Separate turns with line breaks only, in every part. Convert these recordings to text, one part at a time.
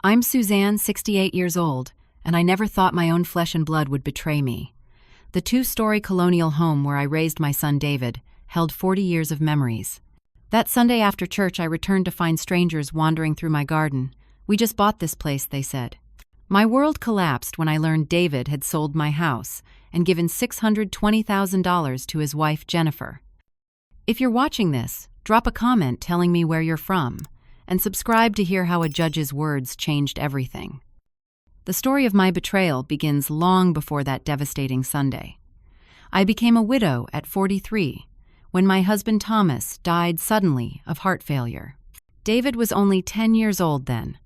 I'm Suzanne, 68 years old, and I never thought my own flesh and blood would betray me. The two-story colonial home where I raised my son David held 40 years of memories. That Sunday after church, I returned to find strangers wandering through my garden. "We just bought this place," they said. My world collapsed when I learned David had sold my house and given $620,000 to his wife, Jennifer. If you're watching this, drop a comment telling me where you're from, and subscribe to hear how a judge's words changed everything. The story of my betrayal begins long before that devastating Sunday. I became a widow at 43, when my husband Thomas died suddenly of heart failure. David was only 10 years old then,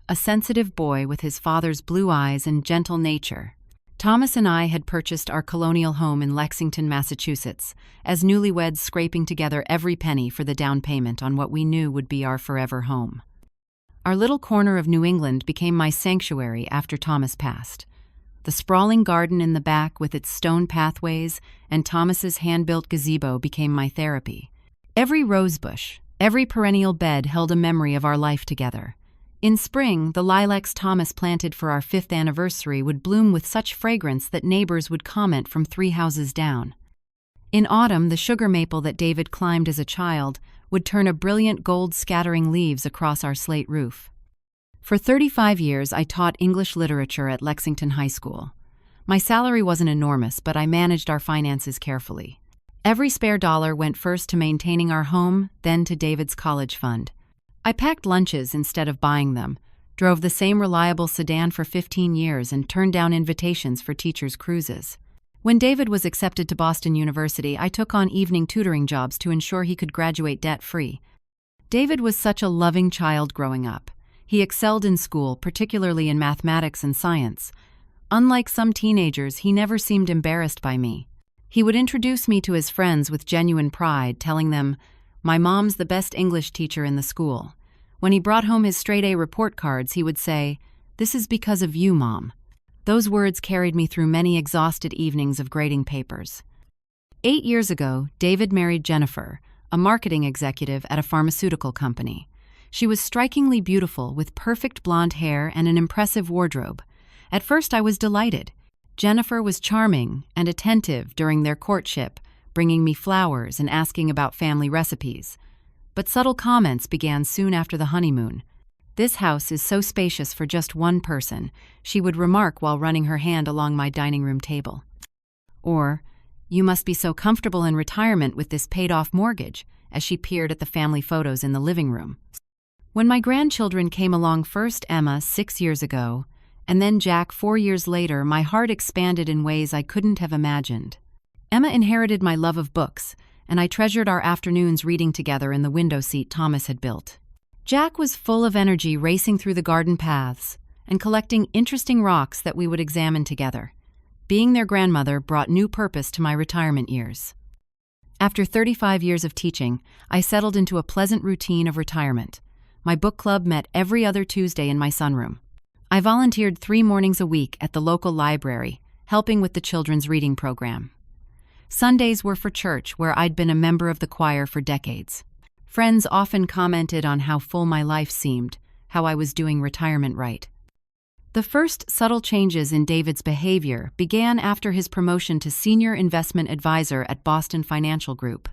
a sensitive boy with his father's blue eyes and gentle nature. Thomas and I had purchased our colonial home in Lexington, Massachusetts, as newlyweds scraping together every penny for the down payment on what we knew would be our forever home. Our little corner of New England became my sanctuary after Thomas passed. The sprawling garden in the back with its stone pathways and Thomas's hand-built gazebo became my therapy. Every rosebush, every perennial bed held a memory of our life together. In spring, the lilacs Thomas planted for our 5th anniversary would bloom with such fragrance that neighbors would comment from 3 houses down. In autumn, the sugar maple that David climbed as a child would turn a brilliant gold scattering leaves across our slate roof. For 35 years, I taught English literature at Lexington High School. My salary wasn't enormous, but I managed our finances carefully. Every spare dollar went first to maintaining our home, then to David's college fund. I packed lunches instead of buying them, drove the same reliable sedan for 15 years, and turned down invitations for teachers' cruises. When David was accepted to Boston University, I took on evening tutoring jobs to ensure he could graduate debt-free. David was such a loving child growing up. He excelled in school, particularly in mathematics and science. Unlike some teenagers, he never seemed embarrassed by me. He would introduce me to his friends with genuine pride, telling them, "My mom's the best English teacher in the school." When he brought home his straight-A report cards, he would say, "This is because of you, Mom." Those words carried me through many exhausted evenings of grading papers. 8 years ago, David married Jennifer, a marketing executive at a pharmaceutical company. She was strikingly beautiful with perfect blonde hair and an impressive wardrobe. At first, I was delighted. Jennifer was charming and attentive during their courtship, bringing me flowers and asking about family recipes. But subtle comments began soon after the honeymoon. "This house is so spacious for just one person," she would remark while running her hand along my dining room table. Or, "You must be so comfortable in retirement with this paid-off mortgage," as she peered at the family photos in the living room. When my grandchildren came along, first Emma 6 years ago, and then Jack 4 years later, my heart expanded in ways I couldn't have imagined. Emma inherited my love of books, and I treasured our afternoons reading together in the window seat Thomas had built. Jack was full of energy, racing through the garden paths and collecting interesting rocks that we would examine together. Being their grandmother brought new purpose to my retirement years. After 35 years of teaching, I settled into a pleasant routine of retirement. My book club met every other Tuesday in my sunroom. I volunteered 3 mornings a week at the local library, helping with the children's reading program. Sundays were for church, where I'd been a member of the choir for decades. Friends often commented on how full my life seemed, how I was doing retirement right. The first subtle changes in David's behavior began after his promotion to senior investment advisor at Boston Financial Group.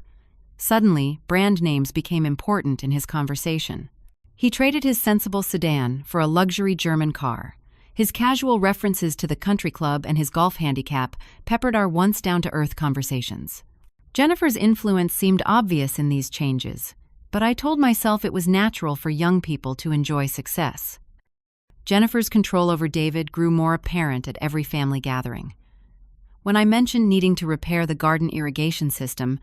Suddenly, brand names became important in his conversation. He traded his sensible sedan for a luxury German car. His casual references to the country club and his golf handicap peppered our once down-to-earth conversations. Jennifer's influence seemed obvious in these changes, but I told myself it was natural for young people to enjoy success. Jennifer's control over David grew more apparent at every family gathering. When I mentioned needing to repair the garden irrigation system,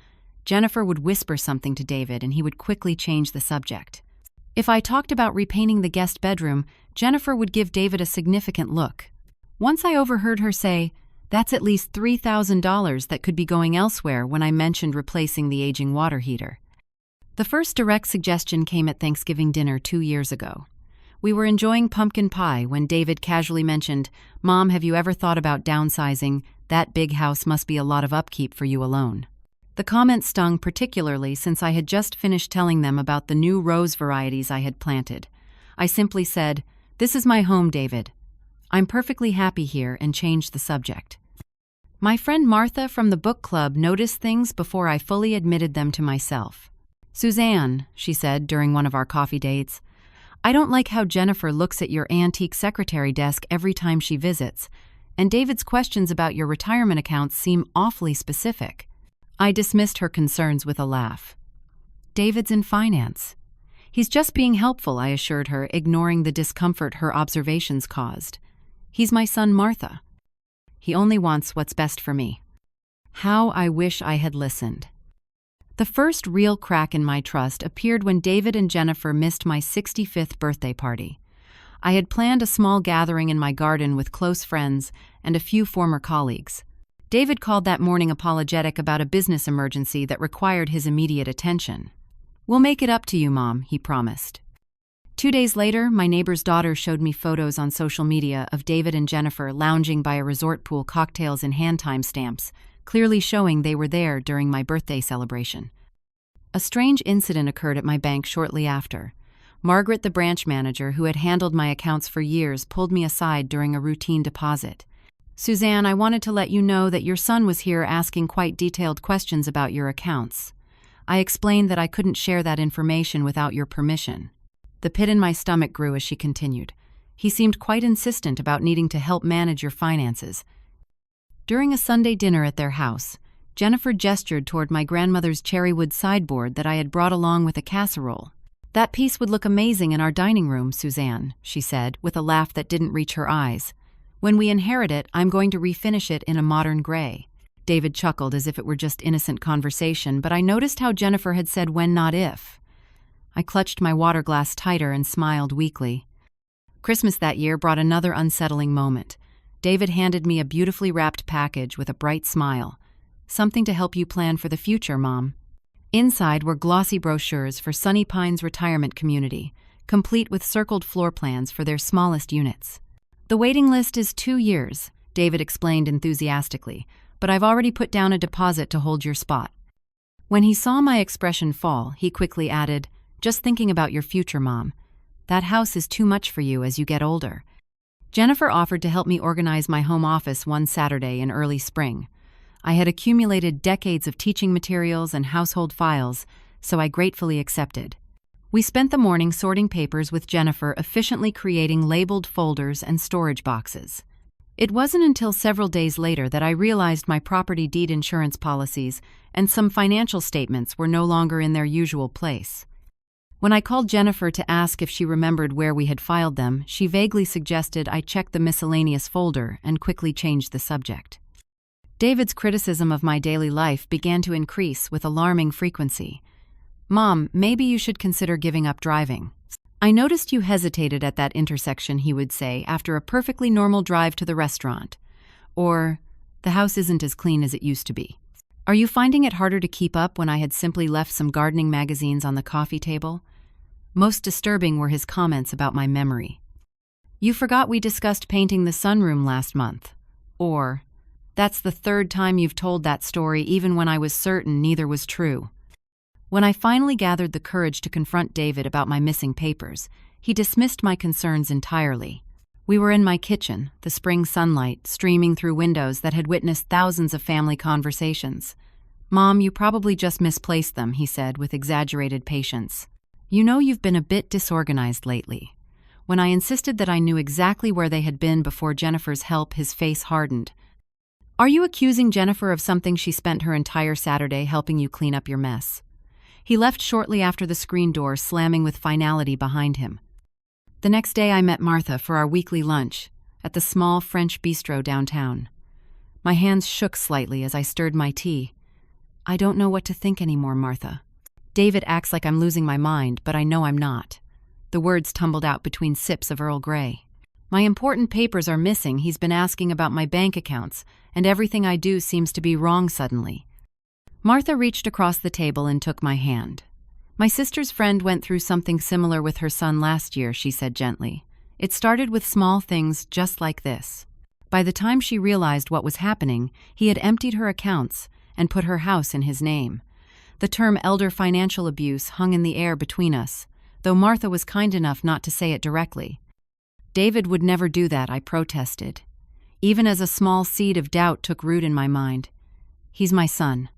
Jennifer would whisper something to David and he would quickly change the subject. If I talked about repainting the guest bedroom, Jennifer would give David a significant look. Once I overheard her say, "That's at least $3,000 that could be going elsewhere," when I mentioned replacing the aging water heater. The first direct suggestion came at Thanksgiving dinner 2 years ago. We were enjoying pumpkin pie when David casually mentioned, "Mom, have you ever thought about downsizing? That big house must be a lot of upkeep for you alone." The comment stung particularly since I had just finished telling them about the new rose varieties I had planted. I simply said, "This is my home, David. I'm perfectly happy here," and changed the subject. My friend Martha from the book club noticed things before I fully admitted them to myself. "Suzanne," she said during one of our coffee dates, "I don't like how Jennifer looks at your antique secretary desk every time she visits, and David's questions about your retirement accounts seem awfully specific." I dismissed her concerns with a laugh. "David's in finance. He's just being helpful," I assured her, ignoring the discomfort her observations caused. "He's my son, Martha. He only wants what's best for me." How I wish I had listened. The first real crack in my trust appeared when David and Jennifer missed my 65th birthday party. I had planned a small gathering in my garden with close friends and a few former colleagues. David called that morning apologetic about a business emergency that required his immediate attention. "We'll make it up to you, Mom," he promised. 2 days later, my neighbor's daughter showed me photos on social media of David and Jennifer lounging by a resort pool, cocktails and hand timestamps, clearly showing they were there during my birthday celebration. A strange incident occurred at my bank shortly after. Margaret, the branch manager who had handled my accounts for years, pulled me aside during a routine deposit. "Suzanne, I wanted to let you know that your son was here asking quite detailed questions about your accounts. I explained that I couldn't share that information without your permission." The pit in my stomach grew as she continued. "He seemed quite insistent about needing to help manage your finances." During a Sunday dinner at their house, Jennifer gestured toward my grandmother's cherrywood sideboard that I had brought along with a casserole. "That piece would look amazing in our dining room, Suzanne," she said, with a laugh that didn't reach her eyes. "When we inherit it, I'm going to refinish it in a modern gray." David chuckled as if it were just innocent conversation, but I noticed how Jennifer had said when, not if. I clutched my water glass tighter and smiled weakly. Christmas that year brought another unsettling moment. David handed me a beautifully wrapped package with a bright smile. "Something to help you plan for the future, Mom." Inside were glossy brochures for Sunny Pines Retirement Community, complete with circled floor plans for their smallest units. "The waiting list is 2 years, David explained enthusiastically, "but I've already put down a deposit to hold your spot." When he saw my expression fall, he quickly added, "Just thinking about your future, Mom. That house is too much for you as you get older." Jennifer offered to help me organize my home office one Saturday in early spring. I had accumulated decades of teaching materials and household files, so I gratefully accepted. We spent the morning sorting papers with Jennifer, efficiently creating labeled folders and storage boxes. It wasn't until several days later that I realized my property deed insurance policies and some financial statements were no longer in their usual place. When I called Jennifer to ask if she remembered where we had filed them, she vaguely suggested I check the miscellaneous folder and quickly changed the subject. David's criticism of my daily life began to increase with alarming frequency. "Mom, maybe you should consider giving up driving. I noticed you hesitated at that intersection," he would say, after a perfectly normal drive to the restaurant. Or, "The house isn't as clean as it used to be. Are you finding it harder to keep up?" when I had simply left some gardening magazines on the coffee table. Most disturbing were his comments about my memory. "You forgot we discussed painting the sunroom last month." Or, "That's the 3rd time you've told that story even when I was certain neither was true." When I finally gathered the courage to confront David about my missing papers, he dismissed my concerns entirely. We were in my kitchen, the spring sunlight streaming through windows that had witnessed thousands of family conversations. "Mom, you probably just misplaced them," he said with exaggerated patience. "You know you've been a bit disorganized lately." When I insisted that I knew exactly where they had been before Jennifer's help, his face hardened. "Are you accusing Jennifer of something she spent her entire Saturday helping you clean up your mess?" He left shortly after the screen door slamming with finality behind him. The next day I met Martha for our weekly lunch at the small French bistro downtown. My hands shook slightly as I stirred my tea. "I don't know what to think anymore, Martha. David acts like I'm losing my mind, but I know I'm not." The words tumbled out between sips of Earl Grey. "My important papers are missing. He's been asking about my bank accounts, and everything I do seems to be wrong suddenly." Martha reached across the table and took my hand. "My sister's friend went through something similar with her son last year," she said gently. "It started with small things just like this. By the time she realized what was happening, he had emptied her accounts and put her house in his name. The term elder financial abuse hung in the air between us, though Martha was kind enough not to say it directly. David would never do that, I protested. Even as a small seed of doubt took root in my mind. He's my son.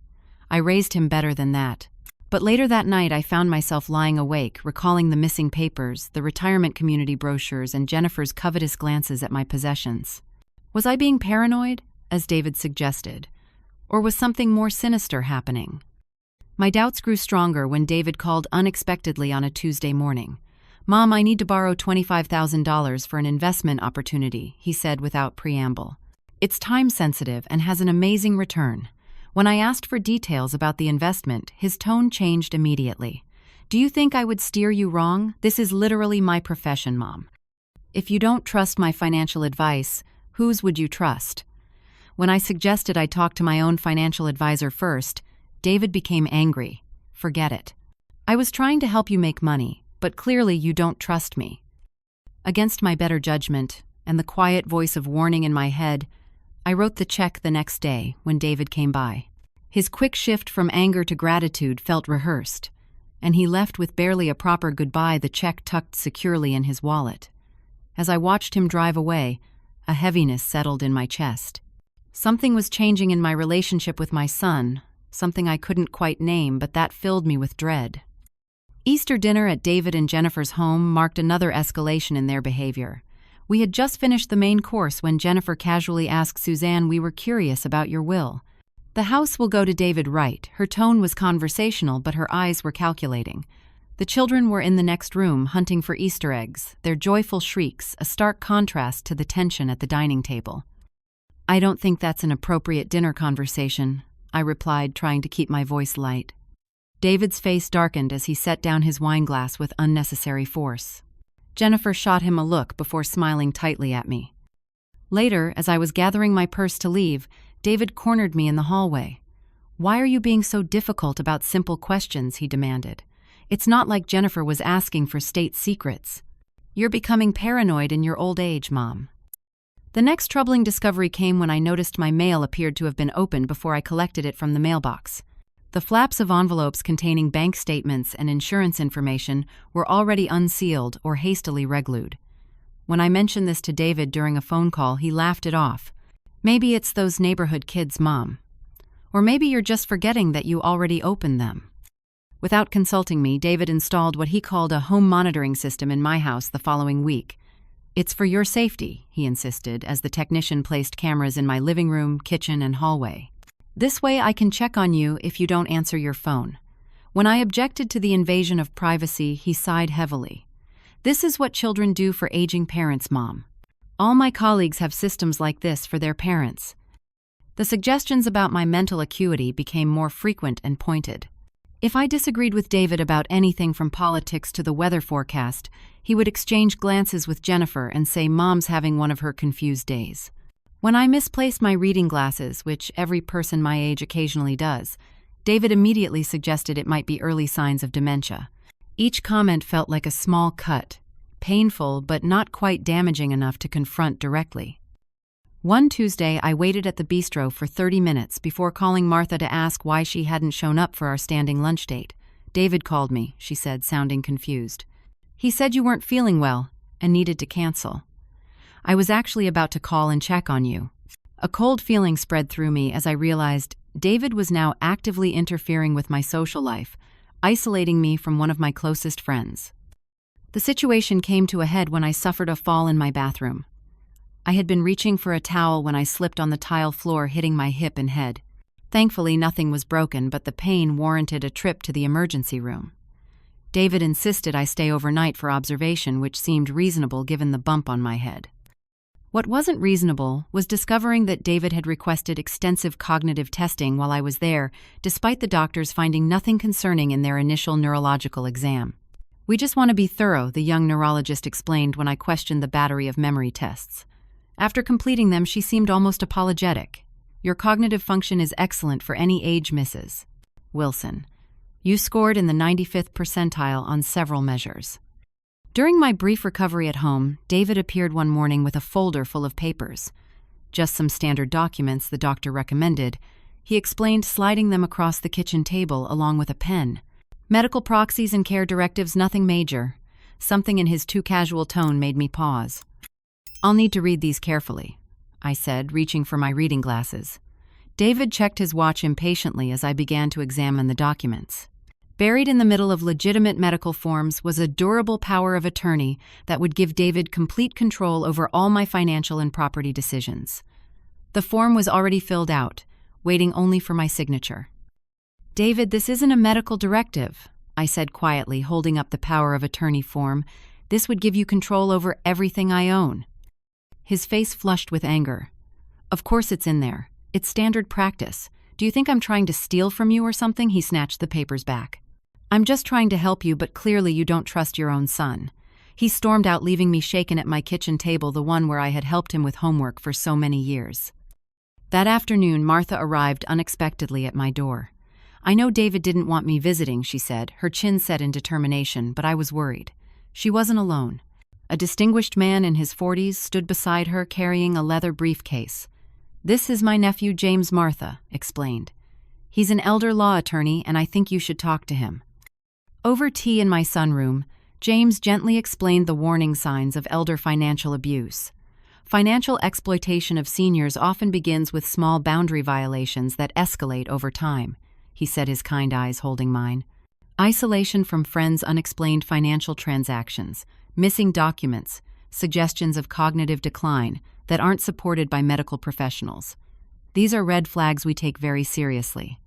I raised him better than that. But later that night I found myself lying awake, recalling the missing papers, the retirement community brochures, and Jennifer's covetous glances at my possessions. Was I being paranoid, as David suggested? Or was something more sinister happening? My doubts grew stronger when David called unexpectedly on a Tuesday morning. "Mom, I need to borrow $25,000 for an investment opportunity," he said without preamble. "It's time-sensitive and has an amazing return." When I asked for details about the investment, his tone changed immediately. "Do you think I would steer you wrong? This is literally my profession, Mom. If you don't trust my financial advice, whose would you trust?" When I suggested I talk to my own financial advisor first, David became angry. "Forget it. I was trying to help you make money, but clearly you don't trust me." Against my better judgment and the quiet voice of warning in my head, I wrote the check the next day when David came by. His quick shift from anger to gratitude felt rehearsed, and he left with barely a proper goodbye, the check tucked securely in his wallet. As I watched him drive away, a heaviness settled in my chest. Something was changing in my relationship with my son, something I couldn't quite name, but that filled me with dread. Easter dinner at David and Jennifer's home marked another escalation in their behavior. We had just finished the main course when Jennifer casually asked Suzanne, "We were curious about your will." "The house will go to David Wright." Her tone was conversational, but her eyes were calculating. The children were in the next room, hunting for Easter eggs, their joyful shrieks a stark contrast to the tension at the dining table. "I don't think that's an appropriate dinner conversation," I replied, trying to keep my voice light. David's face darkened as he set down his wineglass with unnecessary force. Jennifer shot him a look before smiling tightly at me. Later, as I was gathering my purse to leave, David cornered me in the hallway. "Why are you being so difficult about simple questions?" he demanded. "It's not like Jennifer was asking for state secrets. You're becoming paranoid in your old age, Mom." The next troubling discovery came when I noticed my mail appeared to have been opened before I collected it from the mailbox. The flaps of envelopes containing bank statements and insurance information were already unsealed or hastily reglued. When I mentioned this to David during a phone call, he laughed it off. "Maybe it's those neighborhood kids, Mom. Or maybe you're just forgetting that you already opened them." Without consulting me, David installed what he called a home monitoring system in my house the following week. "It's for your safety," he insisted, as the technician placed cameras in my living room, kitchen, and hallway. "This way I can check on you if you don't answer your phone." When I objected to the invasion of privacy, he sighed heavily. "This is what children do for aging parents, Mom. All my colleagues have systems like this for their parents." The suggestions about my mental acuity became more frequent and pointed. If I disagreed with David about anything from politics to the weather forecast, he would exchange glances with Jennifer and say Mom's having one of her confused days. When I misplaced my reading glasses, which every person my age occasionally does, David immediately suggested it might be early signs of dementia. Each comment felt like a small cut, painful but not quite damaging enough to confront directly. One Tuesday, I waited at the bistro for 30 minutes before calling Martha to ask why she hadn't shown up for our standing lunch date. "David called me," she said, sounding confused. "He said you weren't feeling well and needed to cancel. I was actually about to call and check on you." A cold feeling spread through me as I realized David was now actively interfering with my social life, isolating me from one of my closest friends. The situation came to a head when I suffered a fall in my bathroom. I had been reaching for a towel when I slipped on the tile floor, hitting my hip and head. Thankfully, nothing was broken, but the pain warranted a trip to the emergency room. David insisted I stay overnight for observation, which seemed reasonable given the bump on my head. What wasn't reasonable was discovering that David had requested extensive cognitive testing while I was there, despite the doctors finding nothing concerning in their initial neurological exam. "We just want to be thorough," the young neurologist explained when I questioned the battery of memory tests. After completing them, she seemed almost apologetic. "Your cognitive function is excellent for any age, Mrs. Wilson. You scored in the 95th percentile on several measures." During my brief recovery at home, David appeared one morning with a folder full of papers. "Just some standard documents the doctor recommended," he explained, sliding them across the kitchen table along with a pen. "Medical proxies and care directives, nothing major." Something in his too casual tone made me pause. I'll need to read these carefully, I said, reaching for my reading glasses. David checked his watch impatiently as I began to examine the documents. Buried in the middle of legitimate medical forms was a durable power of attorney that would give David complete control over all my financial and property decisions. The form was already filled out, waiting only for my signature. "David, this isn't a medical directive," I said quietly, holding up the power of attorney form. "This would give you control over everything I own." His face flushed with anger. "Of course it's in there. It's standard practice. Do you think I'm trying to steal from you or something?" He snatched the papers back. "I'm just trying to help you, but clearly you don't trust your own son." He stormed out, leaving me shaken at my kitchen table, the one where I had helped him with homework for so many years. That afternoon, Martha arrived unexpectedly at my door. "I know David didn't want me visiting," she said, her chin set in determination, but I was worried. She wasn't alone. A distinguished man in his 40s stood beside her, carrying a leather briefcase. "This is my nephew James," Martha explained. "He's an elder law attorney, and I think you should talk to him." Over tea in my sunroom, James gently explained the warning signs of elder financial abuse. Financial exploitation of seniors often begins with small boundary violations that escalate over time, he said, his kind eyes holding mine. Isolation from friends, unexplained financial transactions, missing documents, suggestions of cognitive decline that aren't supported by medical professionals. These are red flags we take very seriously.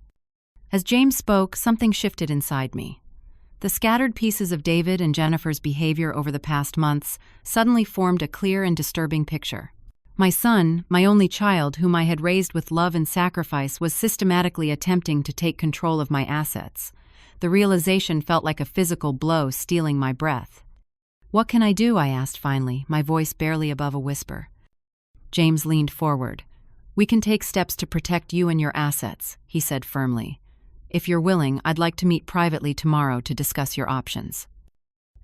As James spoke, something shifted inside me. The scattered pieces of David and Jennifer's behavior over the past months suddenly formed a clear and disturbing picture. My son, my only child, whom I had raised with love and sacrifice, was systematically attempting to take control of my assets. The realization felt like a physical blow, stealing my breath. "What can I do?" I asked finally, my voice barely above a whisper. James leaned forward. "We can take steps to protect you and your assets," he said firmly. "If you're willing, I'd like to meet privately tomorrow to discuss your options."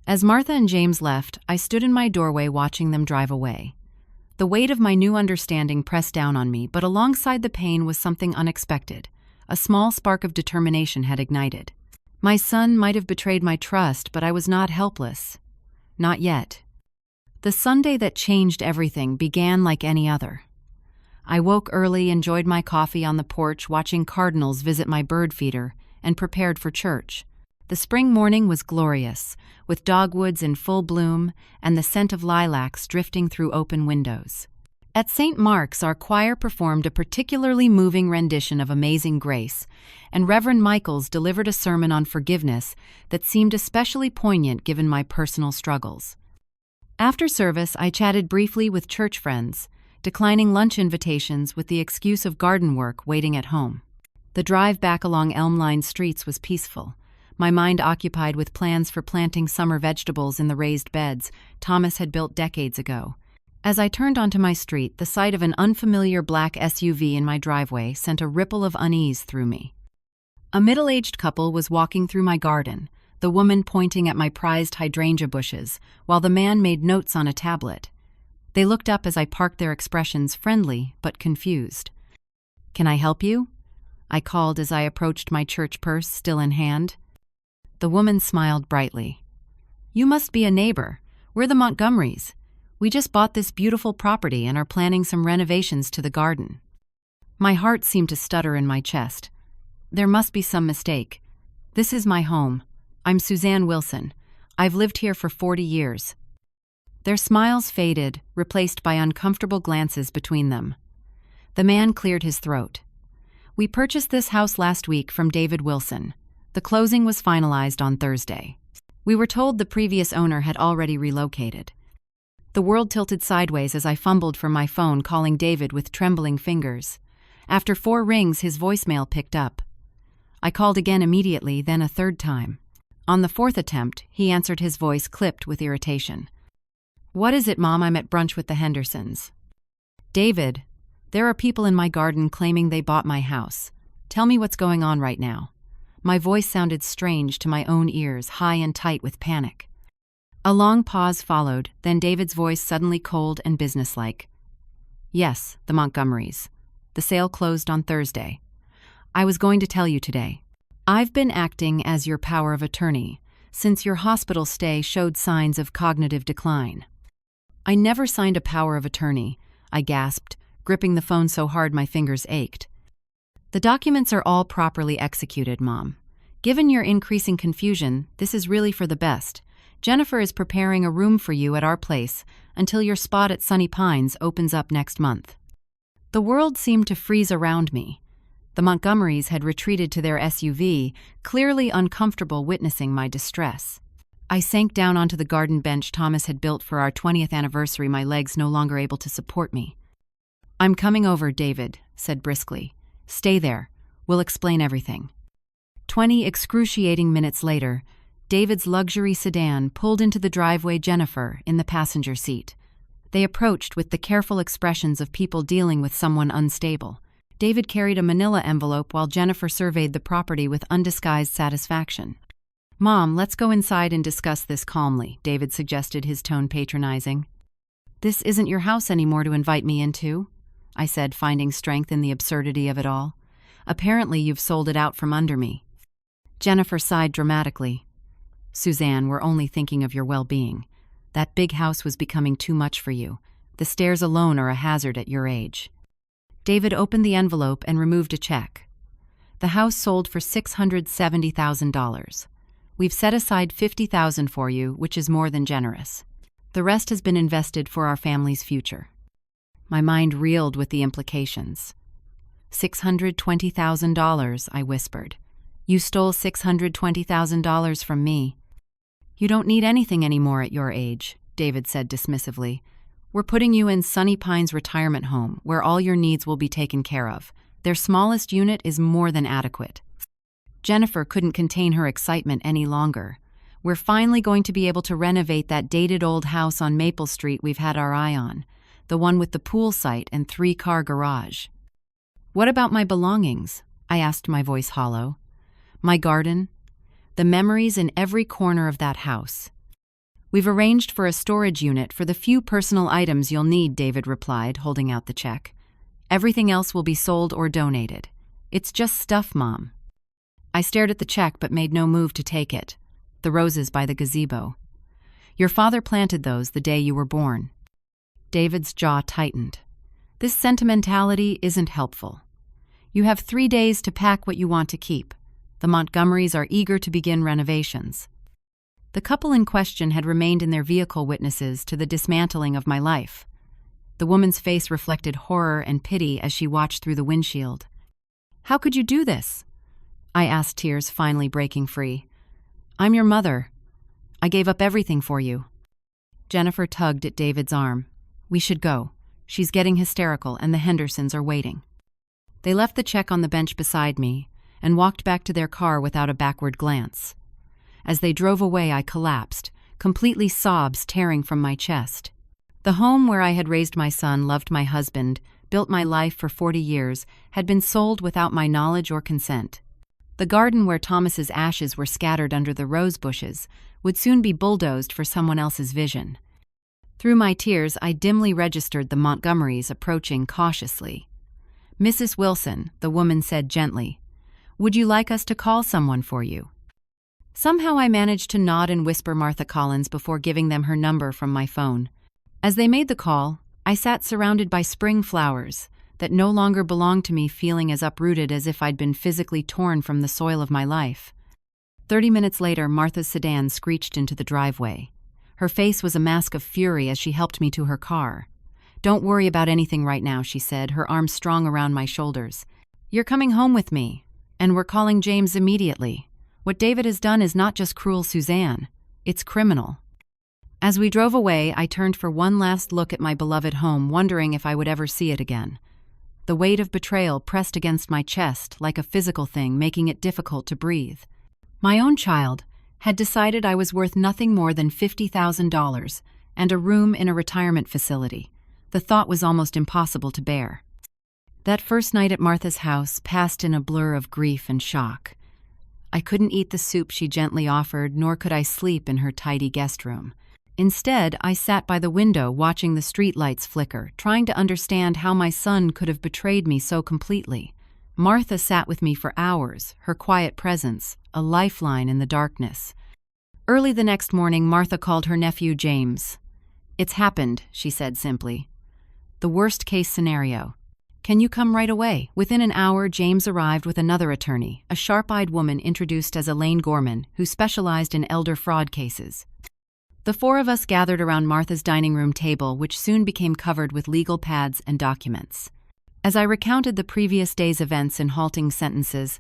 As Martha and James left, I stood in my doorway watching them drive away. The weight of my new understanding pressed down on me, but alongside the pain was something unexpected. A small spark of determination had ignited. My son might have betrayed my trust, but I was not helpless. Not yet. The Sunday that changed everything began like any other. I woke early, enjoyed my coffee on the porch, watching cardinals visit my bird feeder, and prepared for church. The spring morning was glorious, with dogwoods in full bloom and the scent of lilacs drifting through open windows. At St. Mark's, our choir performed a particularly moving rendition of Amazing Grace, and Reverend Michaels delivered a sermon on forgiveness that seemed especially poignant given my personal struggles. After service, I chatted briefly with church friends, declining lunch invitations with the excuse of garden work waiting at home. The drive back along elm-lined streets was peaceful, my mind occupied with plans for planting summer vegetables in the raised beds Thomas had built decades ago. As I turned onto my street, the sight of an unfamiliar black SUV in my driveway sent a ripple of unease through me. A middle-aged couple was walking through my garden, the woman pointing at my prized hydrangea bushes, while the man made notes on a tablet. They looked up as I parked, their expressions friendly but confused. "Can I help you?" I called as I approached my church purse still in hand. The woman smiled brightly. "You must be a neighbor. We're the Montgomerys. We just bought this beautiful property and are planning some renovations to the garden." My heart seemed to stutter in my chest. There must be some mistake. "This is my home. I'm Suzanne Wilson. I've lived here for 40 years. Their smiles faded, replaced by uncomfortable glances between them. The man cleared his throat. "We purchased this house last week from David Wilson. The closing was finalized on Thursday. We were told the previous owner had already relocated." The world tilted sideways as I fumbled for my phone, calling David with trembling fingers. After 4 rings, his voicemail picked up. I called again immediately, then a third time. On the 4th attempt, he answered, his voice clipped with irritation. "What is it, Mom? I'm at brunch with the Hendersons." "David, there are people in my garden claiming they bought my house. Tell me what's going on right now." My voice sounded strange to my own ears, high and tight with panic. A long pause followed, then David's voice suddenly cold and businesslike. "Yes, the Montgomerys. The sale closed on Thursday. I was going to tell you today. I've been acting as your power of attorney since your hospital stay showed signs of cognitive decline." I never signed a power of attorney, I gasped, gripping the phone so hard my fingers ached. The documents are all properly executed, Mom. Given your increasing confusion, this is really for the best. Jennifer is preparing a room for you at our place until your spot at Sunny Pines opens up next month. The world seemed to freeze around me. The Montgomerys had retreated to their SUV, clearly uncomfortable witnessing my distress. I sank down onto the garden bench Thomas had built for our 20th anniversary, my legs no longer able to support me. "I'm coming over," David said briskly. "Stay there. We'll explain everything." 20 excruciating minutes later, David's luxury sedan pulled into the driveway, Jennifer in the passenger seat. They approached with the careful expressions of people dealing with someone unstable. David carried a manila envelope while Jennifer surveyed the property with undisguised satisfaction. "Mom, let's go inside and discuss this calmly," David suggested, his tone patronizing. "This isn't your house anymore to invite me into," I said, finding strength in the absurdity of it all. "Apparently you've sold it out from under me." Jennifer sighed dramatically. "Suzanne, we're only thinking of your well-being. That big house was becoming too much for you. The stairs alone are a hazard at your age." David opened the envelope and removed a check. "The house sold for $670,000. We've set aside $50,000 for you, which is more than generous. The rest has been invested for our family's future." My mind reeled with the implications. $620,000, I whispered. "You stole $620,000 from me." "You don't need anything anymore at your age," David said dismissively. "We're putting you in Sunny Pines retirement home, where all your needs will be taken care of. Their smallest unit is more than adequate." Jennifer couldn't contain her excitement any longer. "We're finally going to be able to renovate that dated old house on Maple Street we've had our eye on, the one with the pool site and 3-car garage." "What about my belongings?" I asked, my voice hollow. "My garden? The memories in every corner of that house." "We've arranged for a storage unit for the few personal items you'll need," David replied, holding out the check. "Everything else will be sold or donated. It's just stuff, Mom." I stared at the check but made no move to take it. The roses by the gazebo. "Your father planted those the day you were born." David's jaw tightened. "This sentimentality isn't helpful. You have 3 days to pack what you want to keep. The Montgomerys are eager to begin renovations." The couple in question had remained in their vehicle, witnesses to the dismantling of my life. The woman's face reflected horror and pity as she watched through the windshield. "How could you do this?" I asked, tears finally breaking free. "I'm your mother. I gave up everything for you." Jennifer tugged at David's arm. "We should go. She's getting hysterical and the Hendersons are waiting." They left the check on the bench beside me and walked back to their car without a backward glance. As they drove away, I collapsed, completely, sobs tearing from my chest. The home where I had raised my son, loved my husband, built my life for 40 years, had been sold without my knowledge or consent. The garden where Thomas's ashes were scattered under the rose bushes would soon be bulldozed for someone else's vision. Through my tears, I dimly registered the Montgomerys approaching cautiously. "Mrs. Wilson," the woman said gently, "would you like us to call someone for you?" Somehow I managed to nod and whisper Martha Collins before giving them her number from my phone. As they made the call, I sat surrounded by spring flowers that no longer belonged to me, feeling as uprooted as if I'd been physically torn from the soil of my life. 30 minutes later, Martha's sedan screeched into the driveway. Her face was a mask of fury as she helped me to her car. "Don't worry about anything right now," she said, her arms strong around my shoulders. "You're coming home with me, and we're calling James immediately. What David has done is not just cruel, Suzanne. It's criminal." As we drove away, I turned for one last look at my beloved home, wondering if I would ever see it again. The weight of betrayal pressed against my chest like a physical thing, making it difficult to breathe. My own child had decided I was worth nothing more than $50,000 and a room in a retirement facility. The thought was almost impossible to bear. That first night at Martha's house passed in a blur of grief and shock. I couldn't eat the soup she gently offered, nor could I sleep in her tidy guest room. Instead, I sat by the window watching the streetlights flicker, trying to understand how my son could have betrayed me so completely. Martha sat with me for hours, her quiet presence, a lifeline in the darkness. Early the next morning, Martha called her nephew James. "It's happened," she said simply. "The worst-case scenario. Can you come right away?" Within an hour, James arrived with another attorney, a sharp-eyed woman introduced as Elaine Gorman, who specialized in elder fraud cases. The four of us gathered around Martha's dining room table, which soon became covered with legal pads and documents. As I recounted the previous day's events in halting sentences,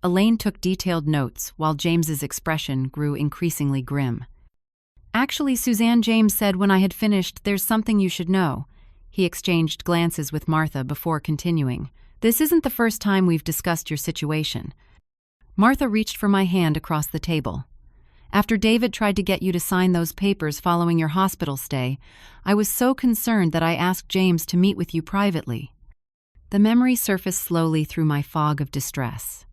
Elaine took detailed notes, while James's expression grew increasingly grim. "Actually, Suzanne," James said when I had finished, "there's something you should know." He exchanged glances with Martha before continuing. "This isn't the first time we've discussed your situation." Martha reached for my hand across the table. "After David tried to get you to sign those papers following your hospital stay, I was so concerned that I asked James to meet with you privately." The memory surfaced slowly through my fog of distress.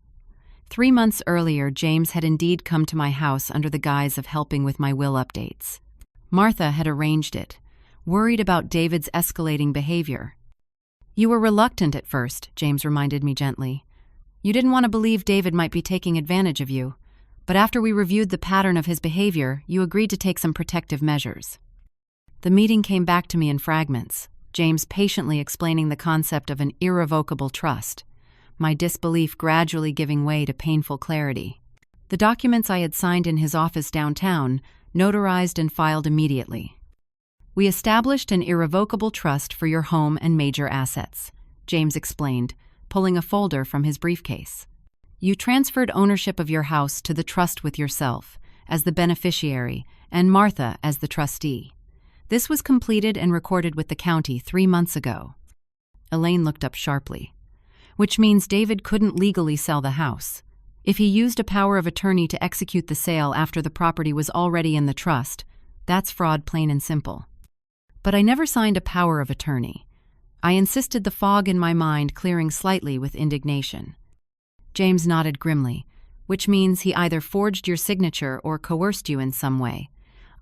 3 months earlier, James had indeed come to my house under the guise of helping with my will updates. Martha had arranged it, worried about David's escalating behavior. "You were reluctant at first," James reminded me gently. "You didn't want to believe David might be taking advantage of you. But after we reviewed the pattern of his behavior, you agreed to take some protective measures." The meeting came back to me in fragments, James patiently explaining the concept of an irrevocable trust, my disbelief gradually giving way to painful clarity. The documents I had signed in his office downtown, notarized and filed immediately. "We established an irrevocable trust for your home and major assets," James explained, pulling a folder from his briefcase. "You transferred ownership of your house to the trust with yourself, as the beneficiary, and Martha as the trustee. This was completed and recorded with the county 3 months ago." Elaine looked up sharply. "Which means David couldn't legally sell the house. If he used a power of attorney to execute the sale after the property was already in the trust, that's fraud, plain and simple." "But I never signed a power of attorney." I insisted, the fog in my mind clearing slightly with indignation. James nodded grimly, "Which means he either forged your signature or coerced you in some way.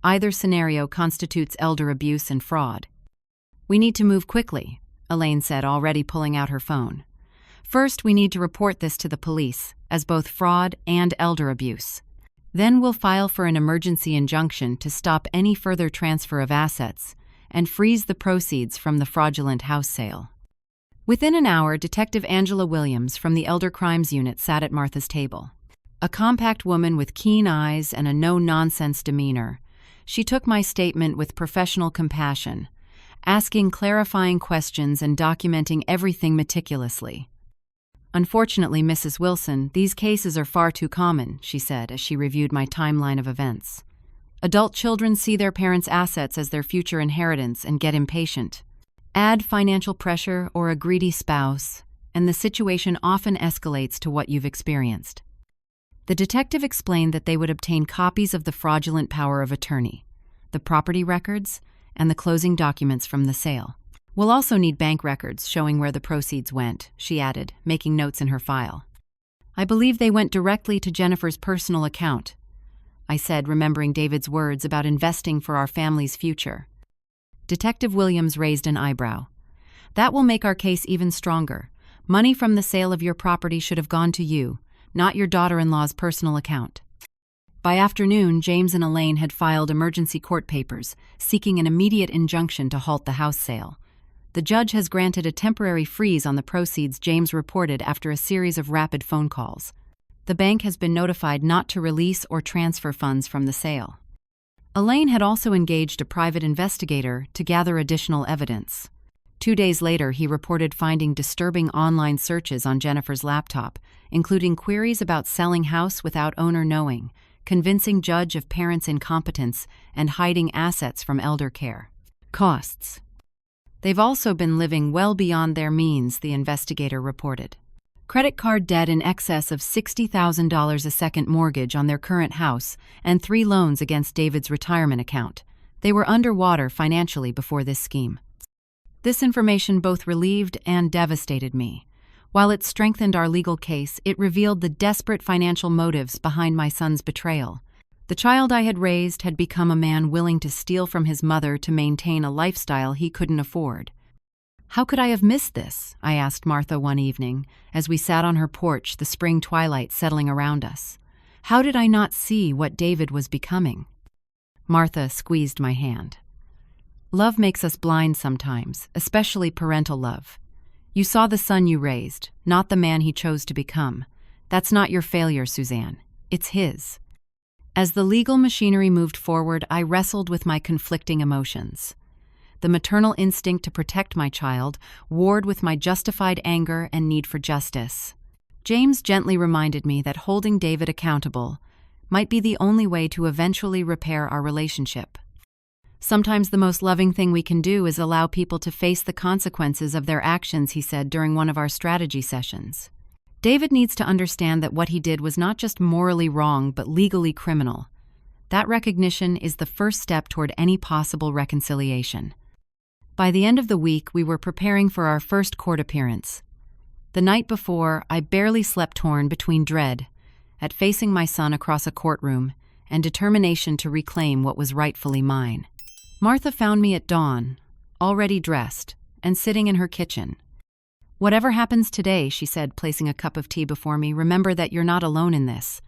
Either scenario constitutes elder abuse and fraud." "We need to move quickly," Elaine said, already pulling out her phone. "First, we need to report this to the police, as both fraud and elder abuse. Then we'll file for an emergency injunction to stop any further transfer of assets and freeze the proceeds from the fraudulent house sale." Within an hour, Detective Angela Williams from the Elder Crimes Unit sat at Martha's table. A compact woman with keen eyes and a no-nonsense demeanor, she took my statement with professional compassion, asking clarifying questions and documenting everything meticulously. "Unfortunately, Mrs. Wilson, these cases are far too common," she said as she reviewed my timeline of events. "Adult children see their parents' assets as their future inheritance and get impatient. Add financial pressure or a greedy spouse, and the situation often escalates to what you've experienced." The detective explained that they would obtain copies of the fraudulent power of attorney, the property records, and the closing documents from the sale. "We'll also need bank records showing where the proceeds went," she added, making notes in her file. "I believe they went directly to Jennifer's personal account," I said, remembering David's words about investing for our family's future. Detective Williams raised an eyebrow. "That will make our case even stronger. Money from the sale of your property should have gone to you, not your daughter-in-law's personal account." By afternoon, James and Elaine had filed emergency court papers, seeking an immediate injunction to halt the house sale. "The judge has granted a temporary freeze on the proceeds," James reported after a series of rapid phone calls. "The bank has been notified not to release or transfer funds from the sale." Elaine had also engaged a private investigator to gather additional evidence. 2 days later, he reported finding disturbing online searches on Jennifer's laptop, including queries about selling house without owner knowing, convincing judge of parents' incompetence, and hiding assets from elder care. Costs. "They've also been living well beyond their means," the investigator reported. Credit card debt in excess of $60,000, a second mortgage on their current house, and 3 loans against David's retirement account. They were underwater financially before this scheme. This information both relieved and devastated me. While it strengthened our legal case, it revealed the desperate financial motives behind my son's betrayal. The child I had raised had become a man willing to steal from his mother to maintain a lifestyle he couldn't afford. "How could I have missed this?" I asked Martha one evening, as we sat on her porch, the spring twilight settling around us. "How did I not see what David was becoming?" Martha squeezed my hand. Love makes us blind sometimes, especially parental love. You saw the son you raised, not the man he chose to become. That's not your failure, Suzanne. It's his. As the legal machinery moved forward, I wrestled with my conflicting emotions. The maternal instinct to protect my child warred with my justified anger and need for justice. James gently reminded me that holding David accountable might be the only way to eventually repair our relationship. Sometimes the most loving thing we can do is allow people to face the consequences of their actions, he said during one of our strategy sessions. David needs to understand that what he did was not just morally wrong but legally criminal. That recognition is the first step toward any possible reconciliation. By the end of the week, we were preparing for our first court appearance. The night before, I barely slept, torn between dread at facing my son across a courtroom and determination to reclaim what was rightfully mine. Martha found me at dawn, already dressed, and sitting in her kitchen. "Whatever happens today," she said, placing a cup of tea before me, "remember that you're not alone in this.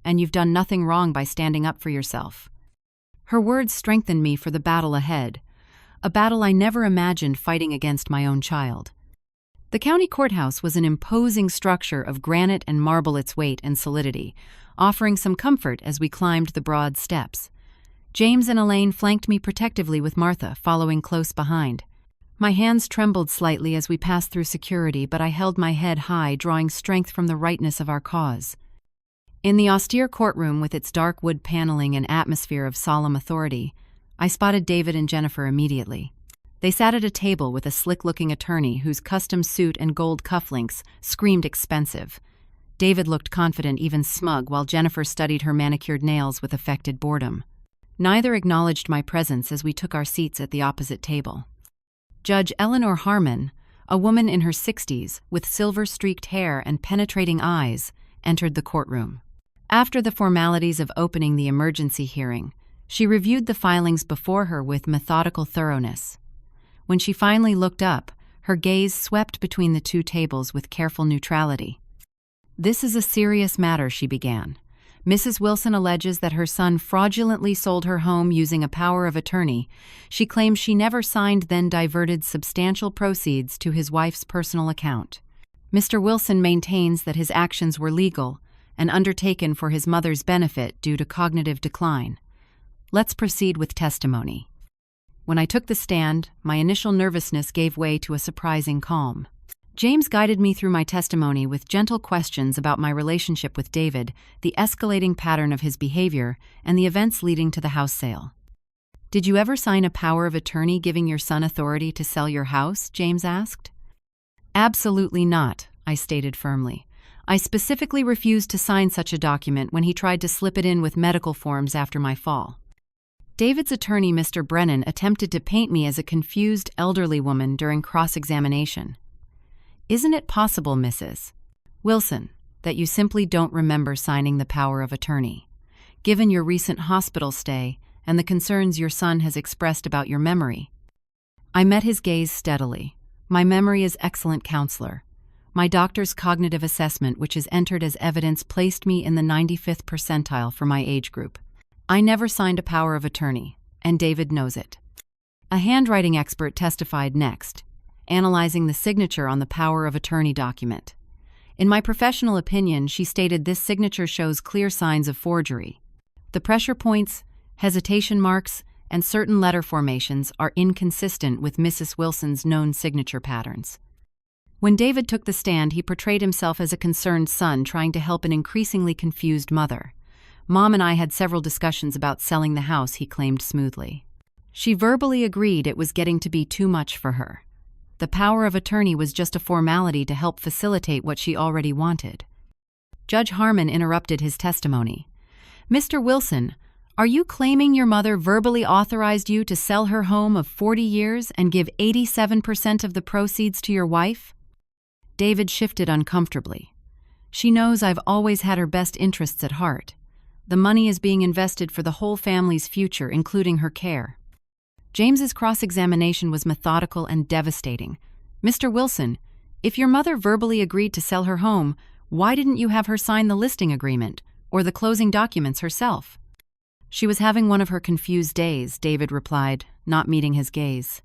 And you've done nothing wrong by standing up for yourself." Her words strengthened me for the battle ahead, a battle I never imagined fighting against my own child. The county courthouse was an imposing structure of granite and marble, its weight and solidity, offering some comfort as we climbed the broad steps. James and Elaine flanked me protectively, with Martha following close behind. My hands trembled slightly as we passed through security, but I held my head high, drawing strength from the rightness of our cause. In the austere courtroom, with its dark wood paneling and atmosphere of solemn authority, I spotted David and Jennifer immediately. They sat at a table with a slick-looking attorney whose custom suit and gold cufflinks screamed expensive. David looked confident, even smug, while Jennifer studied her manicured nails with affected boredom. Neither acknowledged my presence as we took our seats at the opposite table. Judge Eleanor Harmon, a woman in her 60s with silver-streaked hair and penetrating eyes, entered the courtroom. After the formalities of opening the emergency hearing, she reviewed the filings before her with methodical thoroughness. When she finally looked up, her gaze swept between the two tables with careful neutrality. "This is a serious matter," she began. "Mrs. Wilson alleges that her son fraudulently sold her home using a power of attorney. She claims she never signed, then diverted substantial proceeds to his wife's personal account. Mr. Wilson maintains that his actions were legal and undertaken for his mother's benefit due to cognitive decline. Let's proceed with testimony." When I took the stand, my initial nervousness gave way to a surprising calm. James guided me through my testimony with gentle questions about my relationship with David, the escalating pattern of his behavior, and the events leading to the house sale. "Did you ever sign a power of attorney giving your son authority to sell your house?" James asked. "Absolutely not," I stated firmly. "I specifically refused to sign such a document when he tried to slip it in with medical forms after my fall." David's attorney, Mr. Brennan, attempted to paint me as a confused elderly woman during cross-examination. "Isn't it possible, Mrs. Wilson, that you simply don't remember signing the power of attorney? Given your recent hospital stay and the concerns your son has expressed about your memory." I met his gaze steadily. "My memory is excellent, counselor. My doctor's cognitive assessment, which is entered as evidence, placed me in the 95th percentile for my age group. I never signed a power of attorney, and David knows it." A handwriting expert testified next, analyzing the signature on the power of attorney document. "In my professional opinion," she stated, "this signature shows clear signs of forgery. The pressure points, hesitation marks, and certain letter formations are inconsistent with Mrs. Wilson's known signature patterns." When David took the stand, he portrayed himself as a concerned son trying to help an increasingly confused mother. "Mom and I had several discussions about selling the house," he claimed smoothly. "She verbally agreed it was getting to be too much for her. The power of attorney was just a formality to help facilitate what she already wanted." Judge Harmon interrupted his testimony. "Mr. Wilson, are you claiming your mother verbally authorized you to sell her home of 40 years and give 87% of the proceeds to your wife?" David shifted uncomfortably. "She knows I've always had her best interests at heart. The money is being invested for the whole family's future, including her care." James's cross-examination was methodical and devastating. "Mr. Wilson, if your mother verbally agreed to sell her home, why didn't you have her sign the listing agreement or the closing documents herself?" She was having one of her confused days, David replied, not meeting his gaze.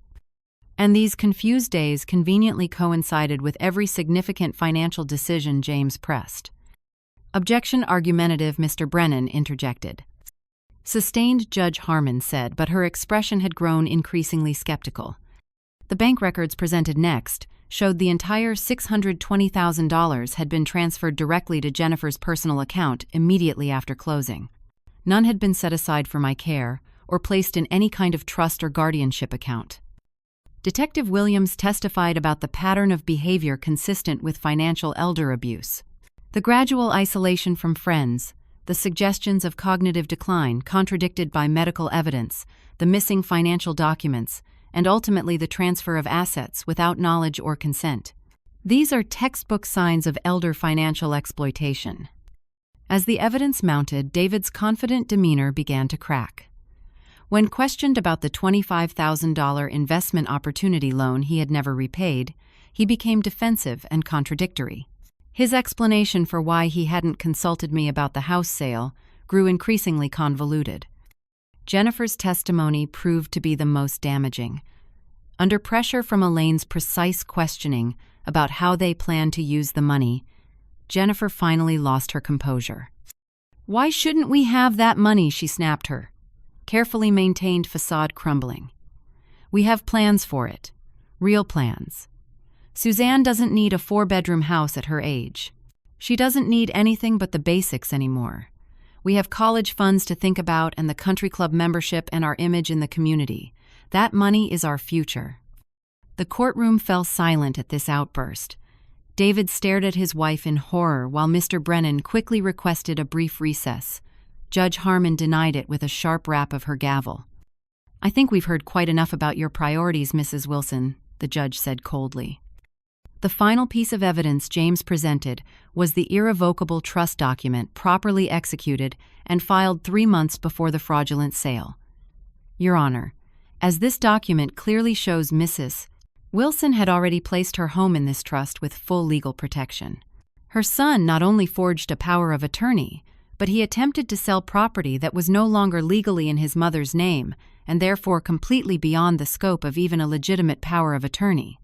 And these confused days conveniently coincided with every significant financial decision James pressed. Objection. Argumentative Mr. Brennan interjected. Sustained Judge Harmon said, but her expression had grown increasingly skeptical. The bank records presented next showed the entire $620,000 had been transferred directly to Jennifer's personal account immediately after closing. None had been set aside for my care or placed in any kind of trust or guardianship account. Detective Williams testified about the pattern of behavior consistent with financial elder abuse. The gradual isolation from friends, the suggestions of cognitive decline contradicted by medical evidence, the missing financial documents, and ultimately the transfer of assets without knowledge or consent. These are textbook signs of elder financial exploitation. As the evidence mounted, David's confident demeanor began to crack. When questioned about the $25,000 investment opportunity loan he had never repaid, he became defensive and contradictory. His explanation for why he hadn't consulted me about the house sale grew increasingly convoluted. Jennifer's testimony proved to be the most damaging. Under pressure from Elaine's precise questioning about how they planned to use the money, Jennifer finally lost her composure. "Why shouldn't we have that money?" she snapped her carefully maintained facade crumbling. "We have plans for it. Real plans. Suzanne doesn't need a 4-bedroom house at her age. She doesn't need anything but the basics anymore. We have college funds to think about and the country club membership and our image in the community. That money is our future." The courtroom fell silent at this outburst. David stared at his wife in horror while Mr. Brennan quickly requested a brief recess. Judge Harmon denied it with a sharp rap of her gavel. "I think we've heard quite enough about your priorities, Mrs. Wilson," the judge said coldly. The final piece of evidence James presented was the irrevocable trust document properly executed and filed 3 months before the fraudulent sale. "Your Honor, as this document clearly shows Mrs. Wilson had already placed her home in this trust with full legal protection. Her son not only forged a power of attorney, but he attempted to sell property that was no longer legally in his mother's name and therefore completely beyond the scope of even a legitimate power of attorney."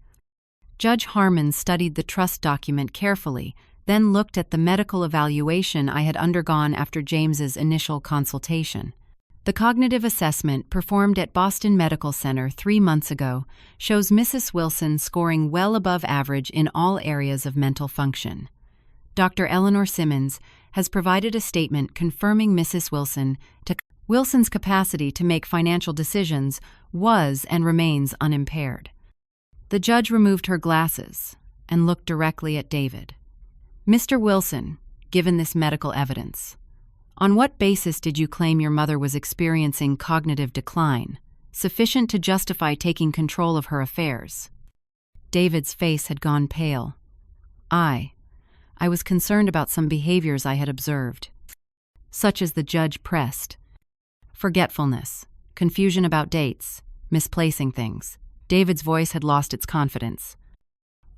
Judge Harmon studied the trust document carefully, then looked at the medical evaluation I had undergone after James's initial consultation. The cognitive assessment performed at Boston Medical Center 3 months ago shows Mrs. Wilson scoring well above average in all areas of mental function. Dr. Eleanor Simmons has provided a statement confirming Mrs. Wilson's capacity to make financial decisions was and remains unimpaired. The judge removed her glasses and looked directly at David. "Mr. Wilson, given this medical evidence, on what basis did you claim your mother was experiencing cognitive decline, sufficient to justify taking control of her affairs?" David's face had gone pale. I was concerned about some behaviors I had observed. Such as the judge pressed. Forgetfulness, confusion about dates, misplacing things. David's voice had lost its confidence.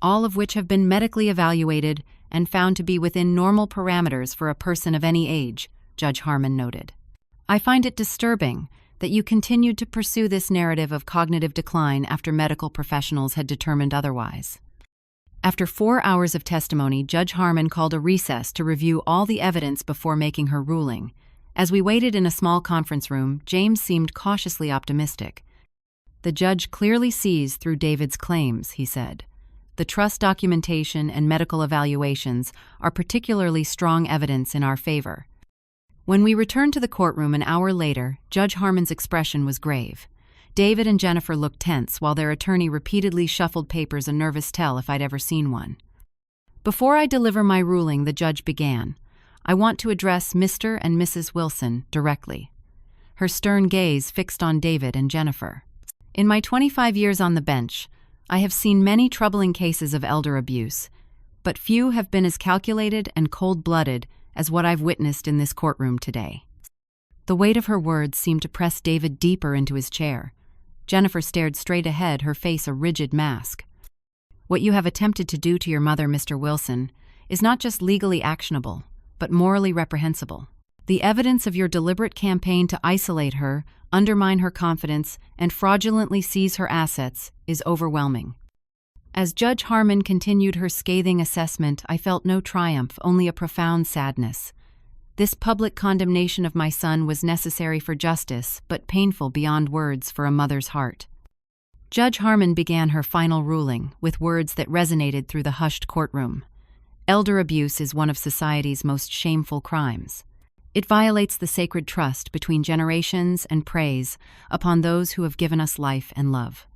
"All of which have been medically evaluated and found to be within normal parameters for a person of any age," Judge Harmon noted. "I find it disturbing that you continued to pursue this narrative of cognitive decline after medical professionals had determined otherwise." After 4 hours of testimony, Judge Harmon called a recess to review all the evidence before making her ruling. As we waited in a small conference room, James seemed cautiously optimistic. "The judge clearly sees through David's claims," he said. "The trust documentation and medical evaluations are particularly strong evidence in our favor." When we returned to the courtroom an hour later, Judge Harmon's expression was grave. David and Jennifer looked tense while their attorney repeatedly shuffled papers, a nervous tell if I'd ever seen one. "Before I deliver my ruling," the judge began, "I want to address Mr. and Mrs. Wilson directly." Her stern gaze fixed on David and Jennifer. "In my 25 years on the bench, I have seen many troubling cases of elder abuse, but few have been as calculated and cold-blooded as what I've witnessed in this courtroom today." The weight of her words seemed to press David deeper into his chair. Jennifer stared straight ahead, her face a rigid mask. "What you have attempted to do to your mother, Mr. Wilson, is not just legally actionable, but morally reprehensible. The evidence of your deliberate campaign to isolate her, undermine her confidence, and fraudulently seize her assets is overwhelming. As Judge Harmon continued her scathing assessment, I felt no triumph, only a profound sadness. This public condemnation of my son was necessary for justice, but painful beyond words for a mother's heart. Judge Harmon began her final ruling with words that resonated through the hushed courtroom. Elder abuse is one of society's most shameful crimes. It violates the sacred trust between generations and preys upon those who have given us life and love.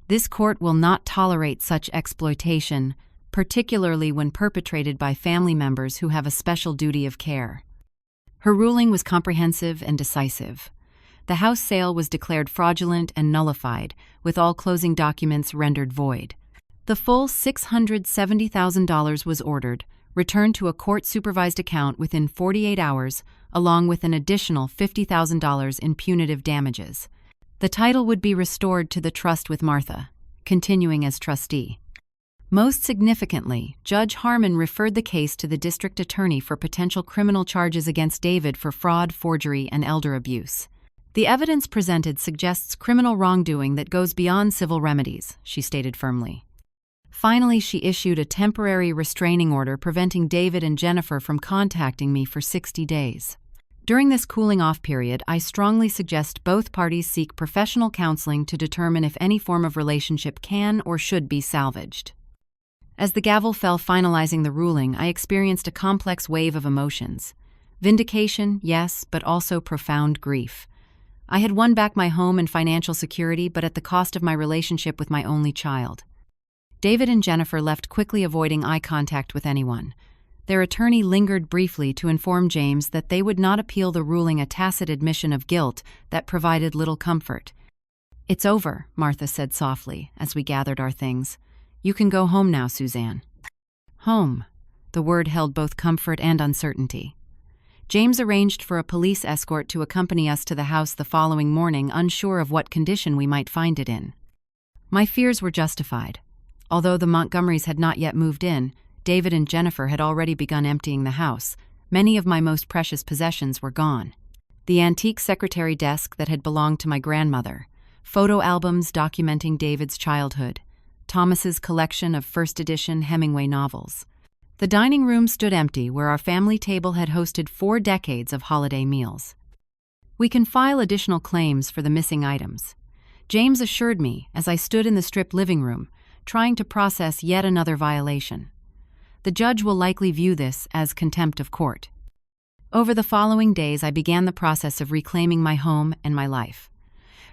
This court will not tolerate such exploitation, particularly when perpetrated by family members who have a special duty of care. Her ruling was comprehensive and decisive. The house sale was declared fraudulent and nullified, with all closing documents rendered void. The full $670,000 was ordered, returned to a court-supervised account within 48 hours, along with an additional $50,000 in punitive damages. The title would be restored to the trust with Martha, continuing as trustee. Most significantly, Judge Harmon referred the case to the district attorney for potential criminal charges against David for fraud, forgery, and elder abuse. The evidence presented suggests criminal wrongdoing that goes beyond civil remedies, she stated firmly. Finally, she issued a temporary restraining order preventing David and Jennifer from contacting me for 60 days. During this cooling-off period, I strongly suggest both parties seek professional counseling to determine if any form of relationship can or should be salvaged. As the gavel fell finalizing the ruling, I experienced a complex wave of emotions. Vindication, yes, but also profound grief. I had won back my home and financial security, but at the cost of my relationship with my only child. David and Jennifer left quickly, avoiding eye contact with anyone. Their attorney lingered briefly to inform James that they would not appeal the ruling, a tacit admission of guilt that provided little comfort. "It's over," Martha said softly as we gathered our things. "You can go home now, Suzanne." Home. The word held both comfort and uncertainty. James arranged for a police escort to accompany us to the house the following morning, unsure of what condition we might find it in. My fears were justified. Although the Montgomerys had not yet moved in, David and Jennifer had already begun emptying the house. Many of my most precious possessions were gone. The antique secretary desk that had belonged to my grandmother, photo albums documenting David's childhood, Thomas's collection of first edition Hemingway novels. The dining room stood empty, where our family table had hosted 4 decades of holiday meals. "We can file additional claims for the missing items," James assured me as I stood in the stripped living room, trying to process yet another violation. "The judge will likely view this as contempt of court." Over the following days, I began the process of reclaiming my home and my life.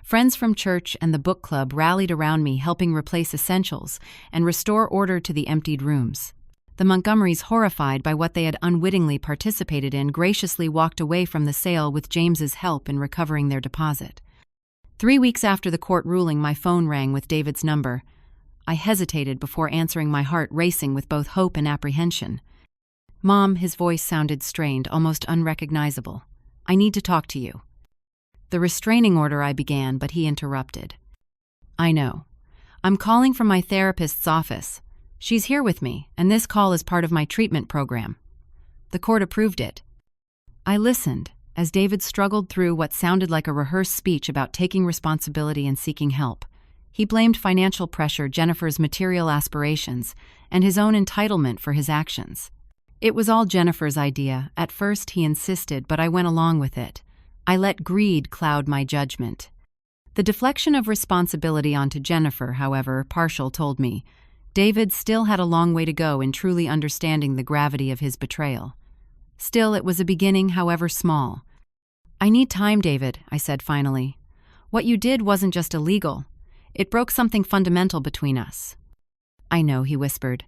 Friends from church and the book club rallied around me, helping replace essentials and restore order to the emptied rooms. The Montgomerys, horrified by what they had unwittingly participated in, graciously walked away from the sale with James's help in recovering their deposit. 3 weeks after the court ruling, my phone rang with David's number. I hesitated before answering, my heart racing with both hope and apprehension. "Mom," his voice sounded strained, almost unrecognizable. "I need to talk to you." The restraining order, I began, but he interrupted. "I know. I'm calling from my therapist's office. She's here with me, and this call is part of my treatment program. The court approved it." I listened as David struggled through what sounded like a rehearsed speech about taking responsibility and seeking help. He blamed financial pressure, Jennifer's material aspirations, and his own entitlement for his actions. It was all Jennifer's idea. At first, he insisted, but I went along with it. I let greed cloud my judgment. The deflection of responsibility onto Jennifer, however, partial, told me David still had a long way to go in truly understanding the gravity of his betrayal. Still, it was a beginning, however small. "I need time, David," I said finally. "What you did wasn't just illegal. It broke something fundamental between us." "I know," he whispered.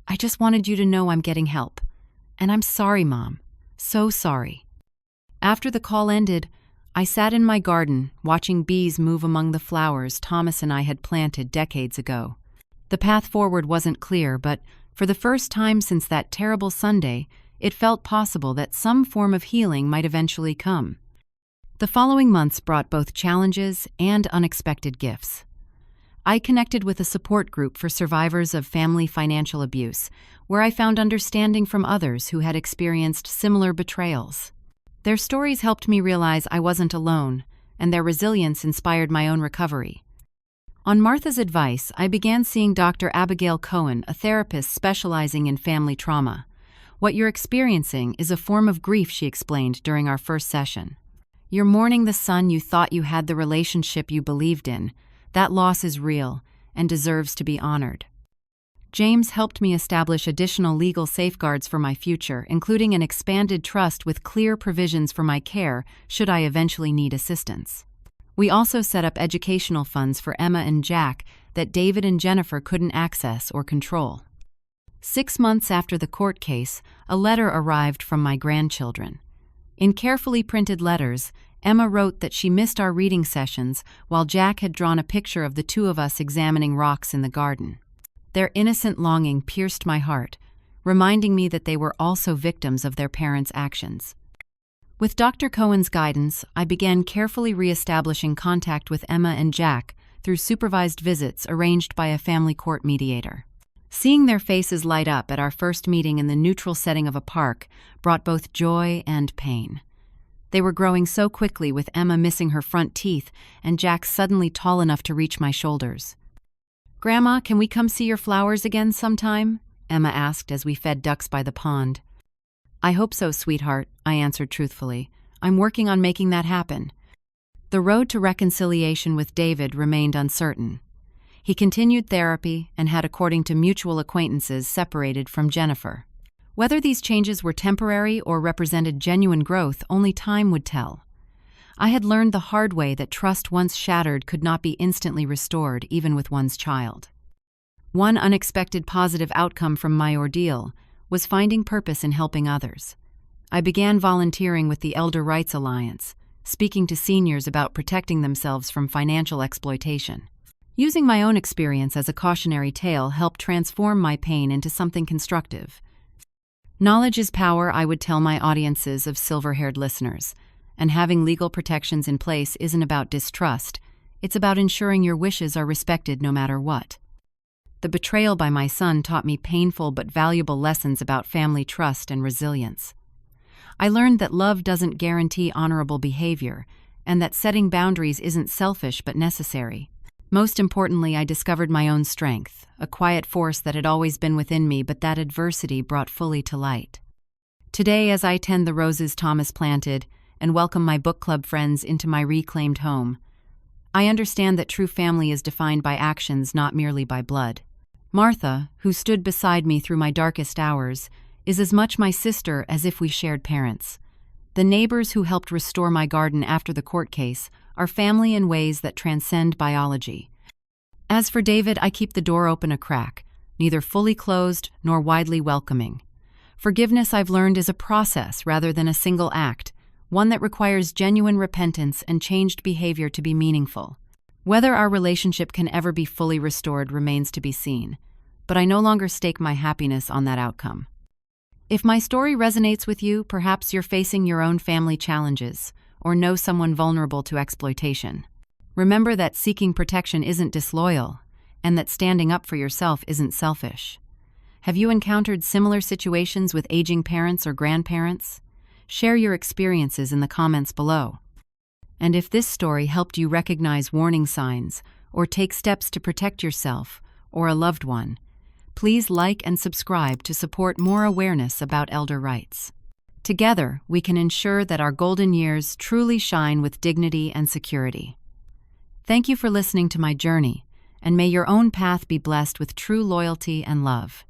"I just wanted you to know I'm getting help. And I'm sorry, Mom. So sorry." After the call ended, I sat in my garden, watching bees move among the flowers Thomas and I had planted decades ago. The path forward wasn't clear, but for the first time since that terrible Sunday, it felt possible that some form of healing might eventually come. The following months brought both challenges and unexpected gifts. I connected with a support group for survivors of family financial abuse, where I found understanding from others who had experienced similar betrayals. Their stories helped me realize I wasn't alone, and their resilience inspired my own recovery. On Martha's advice, I began seeing Dr. Abigail Cohen, a therapist specializing in family trauma. "What you're experiencing is a form of grief," she explained during our first session. "You're mourning the son you thought you had, the relationship you believed in. That loss is real and deserves to be honored." James helped me establish additional legal safeguards for my future, including an expanded trust with clear provisions for my care should I eventually need assistance. We also set up educational funds for Emma and Jack that David and Jennifer couldn't access or control. 6 months after the court case, a letter arrived from my grandchildren. In carefully printed letters, Emma wrote that she missed our reading sessions while Jack had drawn a picture of the two of us examining rocks in the garden. Their innocent longing pierced my heart, reminding me that they were also victims of their parents' actions. With Dr. Cohen's guidance, I began carefully reestablishing contact with Emma and Jack through supervised visits arranged by a family court mediator. Seeing their faces light up at our first meeting in the neutral setting of a park brought both joy and pain. They were growing so quickly, with Emma missing her front teeth and Jack suddenly tall enough to reach my shoulders. "Grandma, can we come see your flowers again sometime?" Emma asked as we fed ducks by the pond. "I hope so, sweetheart," I answered truthfully. "I'm working on making that happen." The road to reconciliation with David remained uncertain. He continued therapy and had, according to mutual acquaintances, separated from Jennifer. Whether these changes were temporary or represented genuine growth, only time would tell. I had learned the hard way that trust once shattered could not be instantly restored, even with one's child. One unexpected positive outcome from my ordeal was finding purpose in helping others. I began volunteering with the Elder Rights Alliance, speaking to seniors about protecting themselves from financial exploitation. Using my own experience as a cautionary tale helped transform my pain into something constructive. Knowledge is power, I would tell my audiences of silver-haired listeners. And having legal protections in place isn't about distrust, it's about ensuring your wishes are respected no matter what. The betrayal by my son taught me painful but valuable lessons about family trust and resilience. I learned that love doesn't guarantee honorable behavior, and that setting boundaries isn't selfish but necessary. Most importantly, I discovered my own strength, a quiet force that had always been within me but that adversity brought fully to light. Today, as I tend the roses Thomas planted, and welcome my book club friends into my reclaimed home, I understand that true family is defined by actions, not merely by blood. Martha, who stood beside me through my darkest hours, is as much my sister as if we shared parents. The neighbors who helped restore my garden after the court case are family in ways that transcend biology. As for David, I keep the door open a crack, neither fully closed nor widely welcoming. Forgiveness, I've learned, is a process rather than a single act, one that requires genuine repentance and changed behavior to be meaningful. Whether our relationship can ever be fully restored remains to be seen, but I no longer stake my happiness on that outcome. If my story resonates with you, perhaps you're facing your own family challenges or know someone vulnerable to exploitation. Remember that seeking protection isn't disloyal, and that standing up for yourself isn't selfish. Have you encountered similar situations with aging parents or grandparents? Share your experiences in the comments below. And if this story helped you recognize warning signs or take steps to protect yourself or a loved one, please like and subscribe to support more awareness about elder rights. Together, we can ensure that our golden years truly shine with dignity and security. Thank you for listening to my journey, and may your own path be blessed with true loyalty and love.